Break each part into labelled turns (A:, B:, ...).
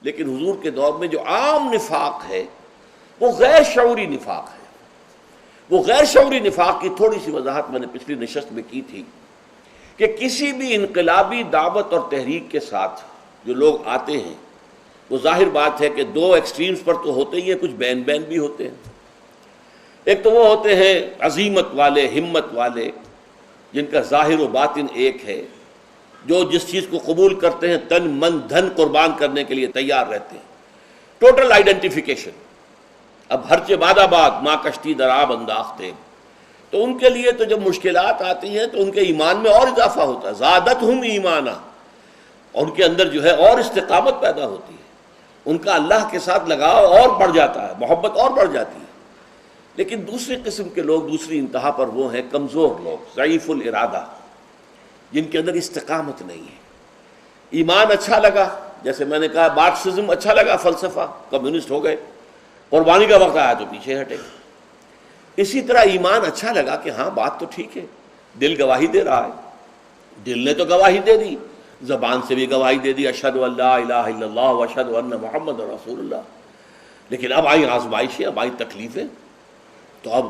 A: لیکن حضور کے دور میں جو عام نفاق ہے وہ غیر شعوری نفاق ہے. وہ غیر شعوری نفاق کی تھوڑی سی وضاحت میں نے پچھلی نشست میں کی تھی کہ کسی بھی انقلابی دعوت اور تحریک کے ساتھ جو لوگ آتے ہیں وہ ظاہر بات ہے کہ دو ایکسٹریمز پر تو ہوتے ہی ہیں، کچھ بین بین بھی ہوتے ہیں. ایک تو وہ ہوتے ہیں عزیمت والے، ہمت والے، جن کا ظاہر و باطن ایک ہے، جو جس چیز کو قبول کرتے ہیں تن من دھن قربان کرنے کے لیے تیار رہتے ہیں. Total identification. اب ہر چہ باد آباد ماں کشتی در آب انداختے، تو ان کے لیے تو جب مشکلات آتی ہیں تو ان کے ایمان میں اور اضافہ ہوتا ہے. زادتہم ایمانا، اور ان کے اندر جو ہے اور استقامت پیدا ہوتی ہے، ان کا اللہ کے ساتھ لگاؤ اور بڑھ جاتا ہے، محبت اور بڑھ جاتی ہے. لیکن دوسری قسم کے لوگ دوسری انتہا پر وہ ہیں کمزور لوگ، ضعیف الارادہ، جن کے اندر استقامت نہیں ہے. ایمان اچھا لگا، جیسے میں نے کہا مارکسزم اچھا لگا فلسفہ، کمیونسٹ ہو گئے، قربانی کا وقت آیا تو پیچھے ہٹے. اسی طرح ایمان اچھا لگا کہ ہاں بات تو ٹھیک ہے، دل گواہی دے رہا ہے، دل نے تو گواہی دے دی، زبان سے بھی گواہی دے دی اشہد ان لا الہ الا اللہ واشہد ان محمد رسول اللہ. لیکن اب آئی آزمائشیں، اب آئی تکلیفیں، تو اب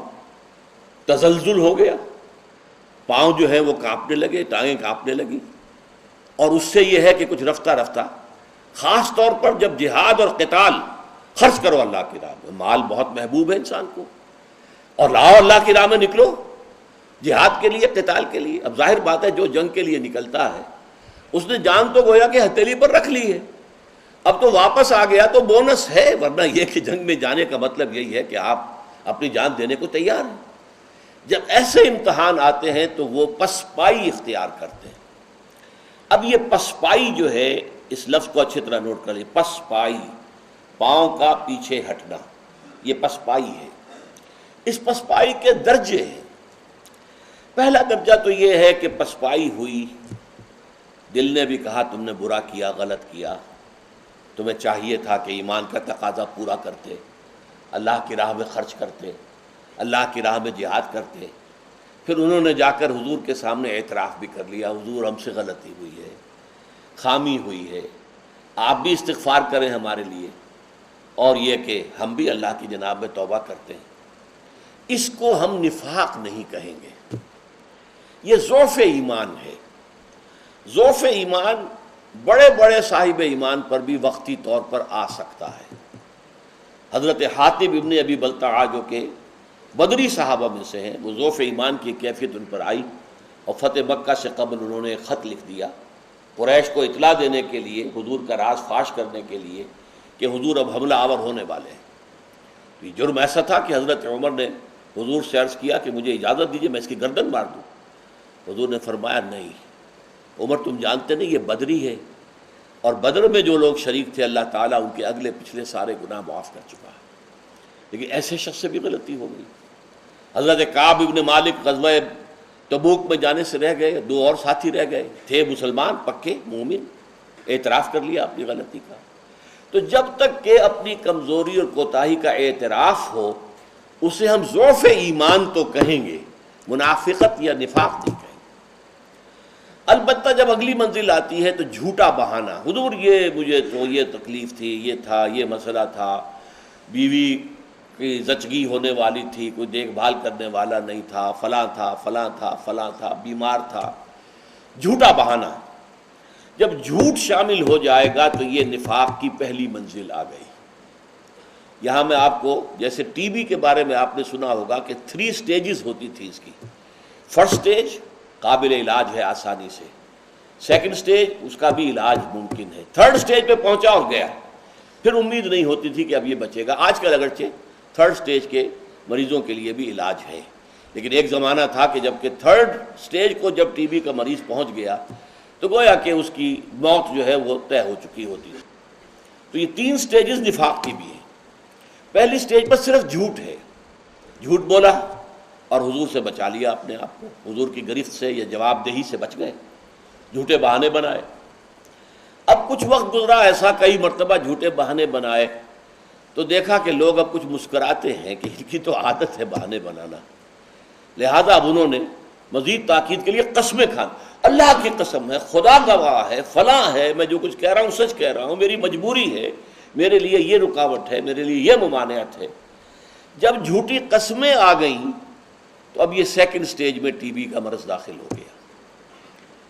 A: تزلزل ہو گیا، پاؤں جو ہے وہ کانپنے لگے، ٹانگیں کانپنے لگی. اور اس سے یہ ہے کہ کچھ رفتہ رفتہ، خاص طور پر جب جہاد اور قتال، خرچ کرو اللہ کی راہ میں، مال بہت محبوب ہے انسان کو، اور لاؤ اللہ کی راہ میں، نکلو جہاد کے لیے، قتال کے لیے. اب ظاہر بات ہے جو جنگ کے لیے نکلتا ہے اس نے جان تو گویا کہ ہتھیلی پر رکھ لی ہے، اب تو واپس آ گیا تو بونس ہے، ورنہ یہ کہ جنگ میں جانے کا مطلب یہی ہے کہ آپ اپنی جان دینے کو تیار ہیں. جب ایسے امتحان آتے ہیں تو وہ پسپائی اختیار کرتے ہیں. اب یہ پسپائی جو ہے، اس لفظ کو اچھی طرح نوٹ کر لیں، پسپائی، پاؤں کا پیچھے ہٹنا، یہ پسپائی ہے. اس پسپائی کے درجے ہیں. پہلا درجہ تو یہ ہے کہ پسپائی ہوئی، دل نے بھی کہا تم نے برا کیا، غلط کیا، تمہیں چاہیے تھا کہ ایمان کا تقاضا پورا کرتے، اللہ کی راہ میں خرچ کرتے، اللہ کی راہ میں جہاد کرتے. پھر انہوں نے جا کر حضور کے سامنے اعتراف بھی کر لیا، حضور ہم سے غلطی ہوئی ہے، خامی ہوئی ہے، آپ بھی استغفار کریں ہمارے لیے، اور یہ کہ ہم بھی اللہ کی جناب میں توبہ کرتے ہیں. اس کو ہم نفاق نہیں کہیں گے، یہ ضعف ایمان ہے. ضعف ایمان بڑے بڑے صاحب ایمان پر بھی وقتی طور پر آ سکتا ہے. حضرت حاتب ابن ابی بلتعہ جو کہ بدری صحابہ میں سے ہیں، وہ ضعف ایمان کی کیفیت ان پر آئی، اور فتح مکہ سے قبل انہوں نے خط لکھ دیا قریش کو اطلاع دینے کے لیے، حضور کا راز فاش کرنے کے لیے کہ حضور اب حملہ آور ہونے والے ہیں. یہ جرم ایسا تھا کہ حضرت عمر نے حضور سے عرض کیا کہ مجھے اجازت دیجیے میں اس کی گردن مار دوں. حضور نے فرمایا نہیں عمر، تم جانتے نہیں یہ بدری ہے، اور بدر میں جو لوگ شریک تھے اللہ تعالیٰ ان کے اگلے پچھلے سارے گناہ معاف کر چکا ہے. لیکن ایسے شخص سے بھی غلطی ہو گئی. حضرت کعب ابن مالک غزوہ تبوک میں جانے سے رہ گئے، دو اور ساتھی رہ گئے، تھے مسلمان پکے مومن، اعتراف کر لیا اپنی غلطی کا. تو جب تک کہ اپنی کمزوری اور کوتاہی کا اعتراف ہو اسے ہم ضعف ایمان تو کہیں گے، منافقت یا نفاق نہیں کہیں گے. البتہ جب اگلی منزل آتی ہے تو جھوٹا بہانہ، حضور یہ مجھے تو یہ تکلیف تھی، یہ تھا، یہ مسئلہ تھا، بیوی کی زچگی ہونے والی تھی، کوئی دیکھ بھال کرنے والا نہیں تھا، فلاں تھا فلاں تھا فلاں تھا، بیمار تھا. جھوٹا بہانہ، جب جھوٹ شامل ہو جائے گا تو یہ نفاق کی پہلی منزل آ گئی. یہاں میں آپ کو، جیسے ٹی بی کے بارے میں آپ نے سنا ہوگا کہ 3 سٹیجز ہوتی تھی اس کی. فرسٹ سٹیج قابل علاج ہے آسانی سے، سیکنڈ سٹیج اس کا بھی علاج ممکن ہے، تھرڈ سٹیج پہ پہنچا اور گیا، پھر امید نہیں ہوتی تھی کہ اب یہ بچے گا. آج کل اگرچہ تھرڈ سٹیج کے مریضوں کے لیے بھی علاج ہے، لیکن ایک زمانہ تھا کہ جب کہ تھرڈ سٹیج کو جب ٹی بی کا مریض پہنچ گیا تو گویا کہ اس کی موت جو ہے وہ طے ہو چکی ہوتی ہے. تو یہ 3 سٹیجز نفاق کی بھی ہیں. پہلی سٹیج پر صرف جھوٹ ہے، جھوٹ بولا اور حضور سے بچا لیا اپنے آپ کو، حضور کی گرفت سے یا جواب دہی سے بچ گئے، جھوٹے بہانے بنائے. اب کچھ وقت گزرا ایسا، کئی مرتبہ جھوٹے بہانے بنائے تو دیکھا کہ لوگ اب کچھ مسکراتے ہیں کہ ان کی تو عادت ہے بہانے بنانا. لہذا اب انہوں نے مزید تاکید کے لیے قسمیں کھان، اللہ کی قسم ہے، خدا گواہ ہے، فلاں ہے، میں جو کچھ کہہ رہا ہوں سچ کہہ رہا ہوں، میری مجبوری ہے، میرے لیے یہ رکاوٹ ہے، میرے لیے یہ ممانعت ہے. جب جھوٹی قسمیں آ گئیں تو اب یہ سیکنڈ سٹیج میں ٹی بی کا مرض داخل ہو گیا.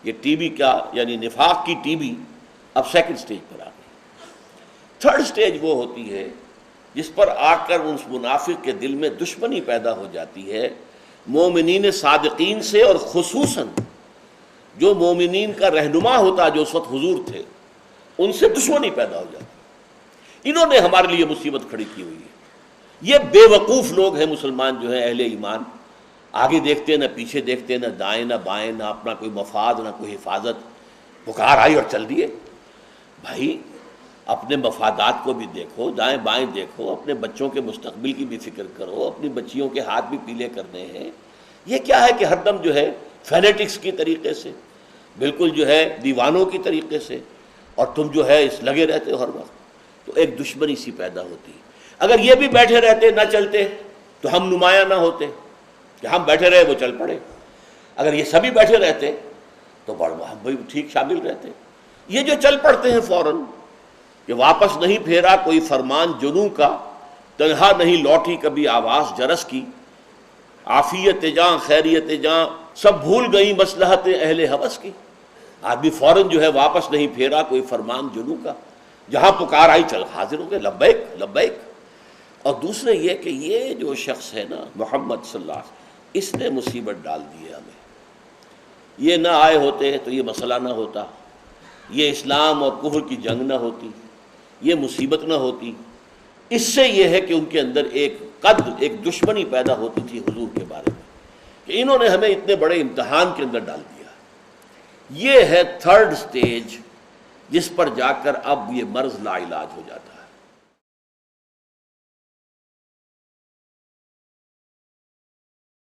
A: یہ ٹی بی کا یعنی نفاق کی ٹی بی اب سیکنڈ سٹیج پر آ گئی. تھرڈ سٹیج وہ ہوتی ہے جس پر آ کر اس منافق کے دل میں دشمنی پیدا ہو جاتی ہے مومنین صادقین سے، اور خصوصاً جو مومنین کا رہنما ہوتا جو اس وقت حضور تھے ان سے دشمنی پیدا ہو جاتی. انہوں نے ہمارے لیے مصیبت کھڑی کی ہوئی ہے. یہ بے وقوف لوگ ہیں مسلمان جو ہیں اہل ایمان، آگے دیکھتے نہ پیچھے دیکھتے، نہ دائیں نہ بائیں، نہ اپنا کوئی مفاد نہ کوئی حفاظت. پکار آئی اور چل دیے. بھائی اپنے مفادات کو بھی دیکھو، دائیں بائیں دیکھو، اپنے بچوں کے مستقبل کی بھی فکر کرو، اپنی بچیوں کے ہاتھ بھی پیلے کرنے ہیں. یہ کیا ہے کہ ہر دم جو ہے فینیٹکس کی طریقے سے، بالکل جو ہے دیوانوں کی طریقے سے، اور تم جو ہے اس لگے رہتے ہو ہر وقت. تو ایک دشمنی سی پیدا ہوتی. اگر یہ بھی بیٹھے رہتے نہ چلتے تو ہم نمایاں نہ ہوتے کہ ہم بیٹھے رہے وہ چل پڑے. اگر یہ سبھی بیٹھے رہتے تو ہم بھی ٹھیک شامل رہتے. یہ جو چل پڑتے ہیں فوراً کہ واپس نہیں پھیرا کوئی فرمان جنوں کا، تنہا نہیں لوٹی کبھی آواز جرس کی، عافیت جاں خیریت جاں سب بھول گئی مصلحت اہل ہوس کی. آدمی فوراً جو ہے واپس نہیں پھیرا کوئی فرمان جنوں کا، جہاں پکار آئی چل حاضر ہو گئے، لبیک لبیک. اور دوسرے یہ کہ یہ جو شخص ہے نا محمد صلی اللہ علیہ وسلم، اس نے مصیبت ڈال دی ہے ہمیں. یہ نہ آئے ہوتے تو یہ مسئلہ نہ ہوتا، یہ اسلام اور کفر کی جنگ نہ ہوتی، یہ مصیبت نہ ہوتی. اس سے یہ ہے کہ ان کے اندر ایک دشمنی پیدا ہوتی تھی حضور کے بارے میں، کہ انہوں نے ہمیں اتنے بڑے امتحان کے اندر ڈال دیا. یہ ہے تھرڈ سٹیج جس پر جا کر اب یہ مرض لا علاج ہو جاتا ہے.